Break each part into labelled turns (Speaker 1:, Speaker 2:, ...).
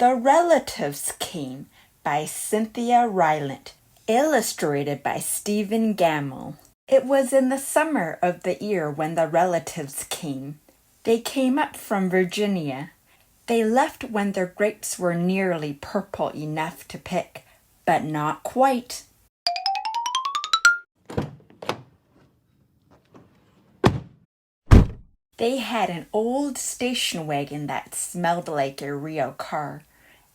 Speaker 1: The Relatives Came by Cynthia Rylant, illustrated by Gammell. It was in the summer of the year when the relatives came. They came up from Virginia. They left when their grapes were nearly purple enough to pick, but not quite. They had an old station wagon that smelled like a real car,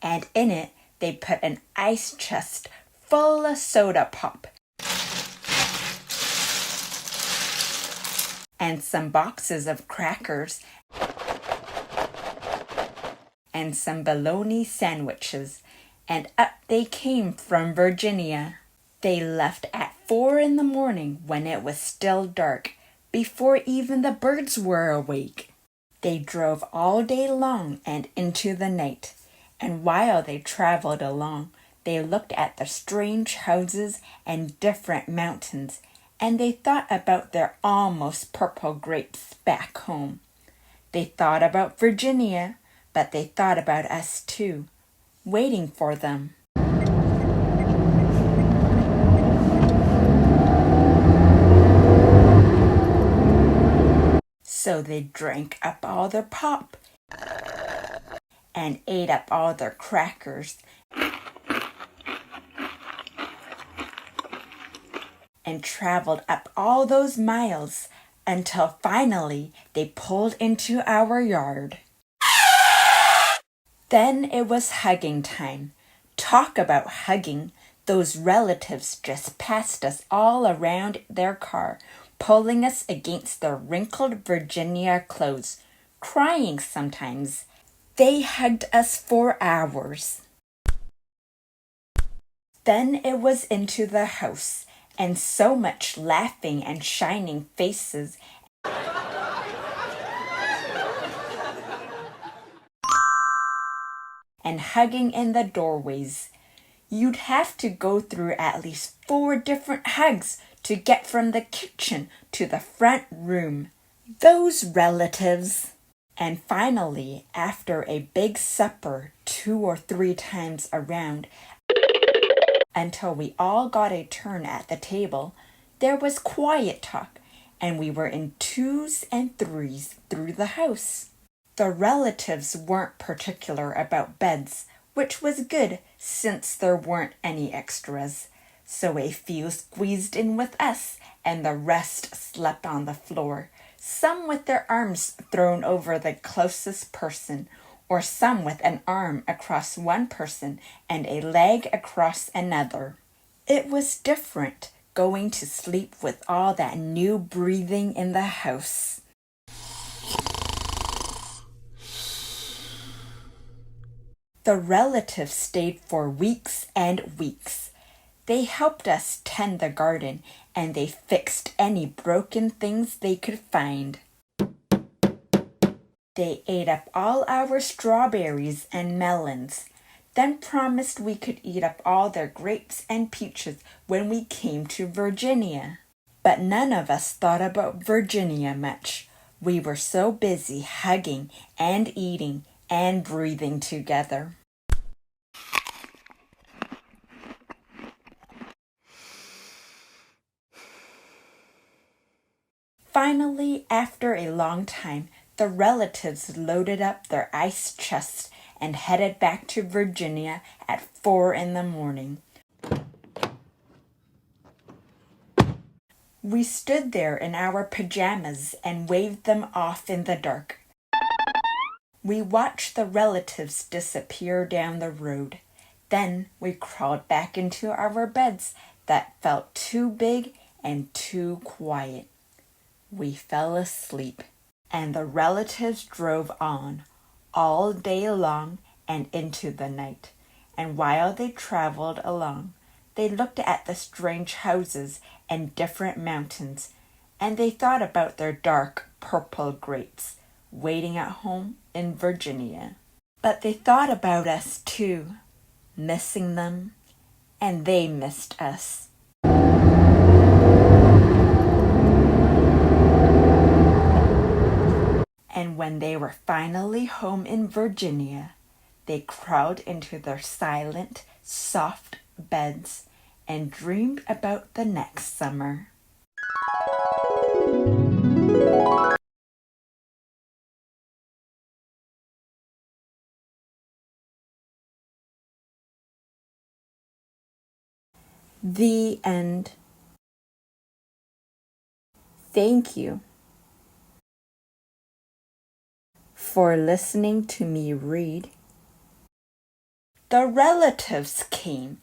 Speaker 1: and in it they put an ice chest full of soda pop and some boxes of crackers and some bologna sandwiches, and up they came from Virginia. They left at 4 in the morning when it was still dark, before even the birds were awake. They drove all day long and into the night, and while they traveled along, they looked at the strange houses and different mountains, and they thought about their almost purple grapes back home. They thought about Virginia, but they thought about us too, waiting for them. So they drank up all their pop and ate up all their crackers and traveled up all those miles until finally they pulled into our yard. Then it was hugging time. Talk about hugging. Those relatives just passed us all around their car, pulling us against their wrinkled Virginia clothes, crying sometimes. They hugged us for hours. Then it was into the house, and so much laughing and shining faces and hugging in the doorways. You'd have to go through at least 4 different hugs to get from the kitchen to the front room. Those relatives. And finally, after a big supper 2 or 3 times around, until we all got a turn at the table, there was quiet talk, and we were in 2s and 3s through the house. The relatives weren't particular about beds, which was good since there weren't any extras. So a few squeezed in with us, and the rest slept on the floor, some with their arms thrown over the closest person, or some with an arm across one person and a leg across another. It was different going to sleep with all that new breathing in the house. The relatives stayed for weeks and weeks. They helped us tend the garden, and they fixed any broken things they could find. They ate up all our strawberries and melons, then promised we could eat up all their grapes and peaches when we came to Virginia. But none of us thought about Virginia much. We were so busy hugging and eating and breathing together. Finally, after a long time, the relatives loaded up their ice chests and headed back to Virginia at 4 in the morning. We stood there in our pajamas and waved them off in the dark. We watched the relatives disappear down the road. Then we crawled back into our beds that felt too big and too quiet. We fell asleep, and the relatives drove on all day long and into the night. And while they traveled along, they looked at the strange houses and different mountains, and they thought about their dark purple grapes waiting at home in Virginia. But they thought about us too, missing them, and they missed us. And when they were finally home in Virginia, they crawled into their silent, soft beds and dreamed about the next summer. The end. Thank you for listening to me read. The relatives came